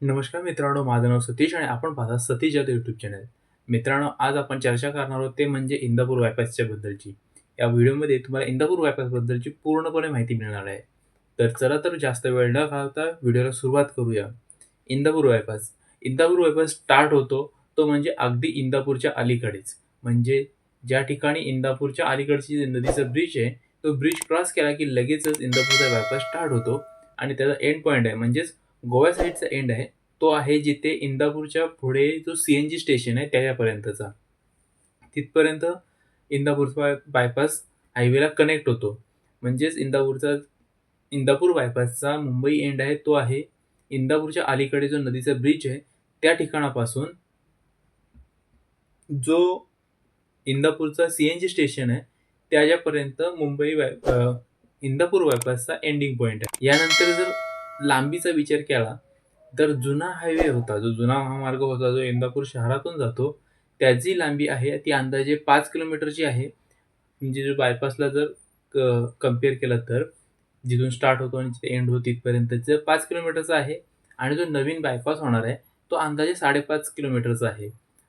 नमस्कार मित्रांनो, माझं नाव सतीश आणि आपण पाहता सतीश जाधव यूट्यूब चॅनल. मित्रांनो, आज आपण चर्चा करणार आहोत ते म्हणजे इंदापूर बायपासच्या बद्दलची. या व्हिडिओमध्ये तुम्हाला इंदापूर बायपासबद्दलची पूर्णपणे माहिती मिळणार आहे. तर चला तर जास्त वेळ न घालवता व्हिडिओला सुरुवात करूया. Indapur bypass. Indapur bypass start होतो तो म्हणजे अगदी इंदापूरच्या अलीकडेच. म्हणजे ज्या ठिकाणी इंदापूरच्या अलीकडची नदीचा ब्रिज आहे, तो ब्रिज क्रॉस केला की लगेचच इंदापूरचा बायपास स्टार्ट होतो आणि त्याचा एंड पॉइंट आहे म्हणजेच गोवा साइडचा एंड आहे, तो आहे जिथे इंदापूरच्या पुढे जो सीएनजी स्टेशन आहे त्याच्यापर्यंतचा. तिथपर्यंत इंदापूरचा बायपास हायवेला कनेक्ट होतो. म्हणजेच इंदापूर बायपासचा मुंबई एंड आहे तो आहे इंदापूरच्या अलीकडे जो नदीचा ब्रिज आहे, त्या ठिकाणापासून जो इंदापूरचा सीएनजी स्टेशन आहे, त्याच्यापर्यंत इंदापूर बायपासचा एंडिंग पॉइंट आहे. यानंतर जर लांबीचा विचार केला, तर जुना हायवे होता, जो जुना महामार्ग होता, जो इंदापूर शहरातून जातो, त्याची लांबी आहे ती अंदाजे 5 किलोमीटरची आहे. म्हणजे जो बायपासला जर कंपेअर केलं तर, जिथून स्टार्ट होतो आणि जिथे एंड होतो तिथपर्यंतचं 5 किलोमीटरचा आहे आणि जो नवीन बायपास होणार आहे, तो अंदाजे 5.5 किलोमीटरचा आहे.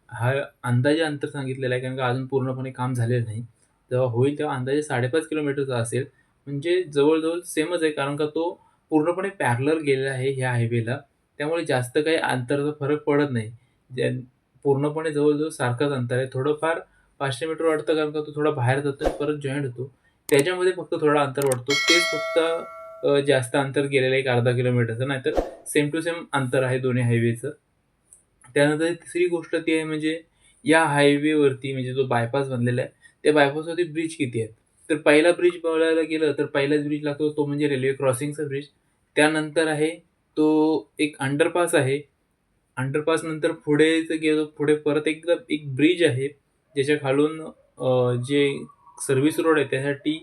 हा अंदाजे अंतर सांगितलेलं आहे कारण का अजून पूर्णपणे काम झालेलं नाही. जेव्हा होईल तेव्हा अंदाजे 5.5 किलोमीटरचा असेल. म्हणजे जवळ-जवळ सेमच आहे कारण का तो पूर्णपणे पॅरलल गेलेला आहे ह्या हायवेला. त्यामुळे जास्त काही अंतराचा फरक पडत नाही. जे पूर्णपणे जवळ-जवळ सारखंच अंतर आहे. थोडंफार 500 मीटर वाढतं कारण का तो थोडा बाहेर जातो आणि परत जॉइंट होतो. त्याच्यामध्ये फक्त थोडा अंतर वाढतो. तेच फक्त जास्त अंतर गेलेलं आहे एक अर्धा किलोमीटरचं. नाहीतर सेम टू सेम अंतर आहे दोन्ही हायवेचं. त्यानंतर तिसरी गोष्ट ती आहे म्हणजे या हायवेवरती म्हणजे जो बायपास बनलेला आहे, त्या बायपासवरती ब्रिज किती आहेत? तर पहिला ब्रिज बघायला गेलं तर पहिलाच ब्रिज लागतो तो म्हणजे रेल्वे क्रॉसिंगचा ब्रिज. त्यानंतर आहे तो एक अंडरपास आहे. अंडरपास नंतर पुढे जर गेलो, पुढे परत एकदा एक ब्रिज आहे, ज्याच्या खालून जे सर्व्हिस रोड आहे त्यासाठी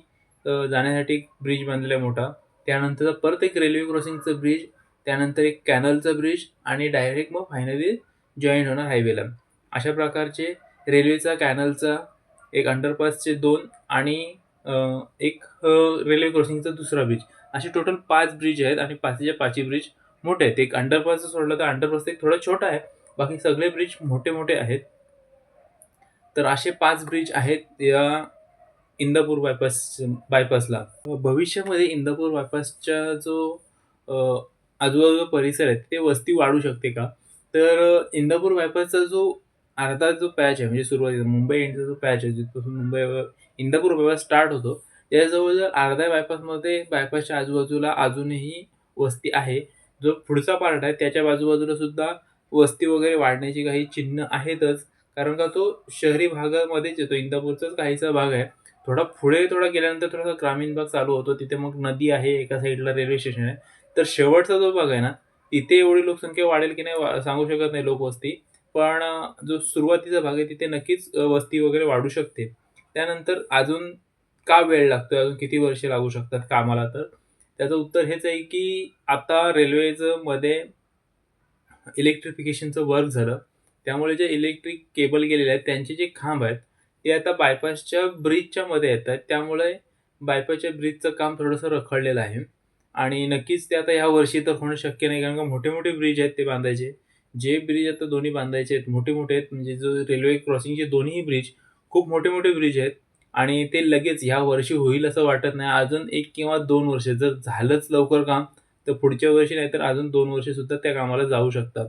जाण्यासाठी एक ब्रिज बांधलेला आहे मोठा. त्यानंतर परत एक रेल्वे क्रॉसिंगचं ब्रिज, त्यानंतर एक कॅनलचा ब्रिज आणि डायरेक्ट मग फायनली जॉइन होणार हायवेला. अशा प्रकारचे रेल्वेचा, कॅनलचा, एक अंडरपासचे 2 आणि एक रेल्वे क्रॉसिंगचा दुसरा ब्रिज. असे टोटल 5 ब्रिज आहेत आणि 5च्या 5ही ब्रिज मोठे आहेत. एक अंडरपास सोडलं तर अंडरपास एक थोडा छोटा आहे. बाकी सगळे ब्रिज मोठे-मोठे आहेत. तर असे 5 ब्रिज आहेत या इंदापूर बायपासला. भविष्यामध्ये इंदापूर बायपासच्या जो अ, आजूबाजूचा परिसर आहे, ते वस्ती वाढू शकते का? तर इंदापूर बायपासचा जो अर्धा जो पॅच आहे, म्हणजे सुरुवातीला मुंबई एंडचा जो पॅच आहे, जिथपासून इंदापूर बायपास स्टार्ट होतो, त्या जवळ अर्ध्या बायपासच्या आजूबाजूला अजूनही वस्ती आहे. जो पुढचा पार्ट आहे, त्याच्या बाजूबाजूला सुद्धा वस्ती वगैरे वाढण्याची काही चिन्ह आहेतच. कारण का तो शहरी भागामध्येच येतो. इंदापूरचाच काहीसा भाग आहे. थोडा गेल्यानंतर थोडासा ग्रामीण भाग चालू होतो. तिथे मग नदी आहे, एका साईडला रेल्वे स्टेशन आहे. तर शेवटचा जो भाग आहे ना, तिथे एवढी लोकसंख्या वाढेल की नाही सांगू शकत नाही लोकवस्ती. पण जो सुरुवातीचा भाग आहे तिथे नक्कीच वस्ती वगैरे वाढू शकते. त्यानंतर अजून का वेळ लागतोय? अजून किती वर्षे लागू शकतात कामाला? तर त्याचं उत्तर हेच आहे की आता रेल्वेचं मध्ये इलेक्ट्रिफिकेशनचं वर्क झालं. त्यामुळे जे इलेक्ट्रिक केबल गेलेले आहेत, त्यांचे जे खांब आहेत, ते आता बायपासच्या ब्रिजच्या मध्ये येतायत. त्यामुळे बायपासच्या ब्रिजचं काम थोडंसं रखडलेलं आहे आणि नक्कीच ते आता ह्या वर्षी तर होणं शक्य नाही, कारण का मोठे-मोठे ब्रिज आहेत ते बांधायचे. जे ब्रिज आता दोन्ही बांधायचे आहेत, मोठे-मोठे आहेत, म्हणजे जो रेल्वे क्रॉसिंगचे दोन्ही ब्रिज खूप मोठे-मोठे ब्रिज आहेत आणि ते लगेच ह्या वर्षी होईल असं वाटत नाही. अजून 1 किंवा 2 वर्ष जर झालंच लवकर काम, तर पुढच्या वर्षी नाहीतर अजून 2 वर्षसुद्धा त्या कामाला जाऊ शकतात.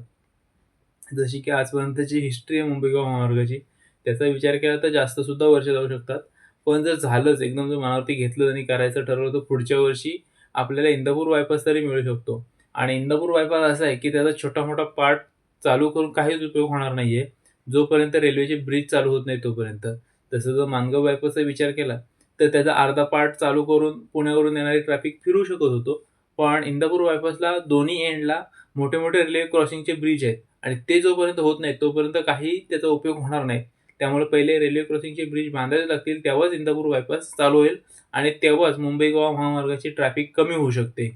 जशी की आजपर्यंतची हिस्ट्री आहे मुंबई-गोवा महामार्गाची, त्याचा विचार केला तर जास्त सुद्धा वर्ष जाऊ शकतात. पण जर झालंच एकदम जर मनावरती घेतलं आणि करायचं ठरवलं, तर पुढच्या वर्षी आपल्याला इंदापूर बायपास तरी मिळू शकतो. आणि इंदापूर बायपास असा आहे, की त्याचा छोटा-मोठा पार्ट चालू करून काहीच उपयोग होणार नाहीये, जोपर्यंत रेल्वेचे ब्रिज चालू होत नाही तोपर्यंत. तसं जर माणगाव बायपासचा विचार केला, तर त्याचा अर्धा पार्ट चालू करून पुण्यावरून येणारी ट्रॅफिक फिरवू शकत होतो. पण इंदापूर बायपासला दोन्ही एंडला मोठे-मोठे रेल्वे क्रॉसिंगचे ब्रिज आहेत. आणि ते जोपर्यंत होत नाही, तोपर्यंत काही त्याचा उपयोग होणार नाही. त्यामुळे पहिले रेल्वे क्रॉसिंगचे ब्रिज बांधावे लागतील, तेव्हाच इंदापूर बायपास चालू होईल आणि तेव्हाच मुंबई-गोवा महामार्गाची ट्रॅफिक कमी होऊ शकते.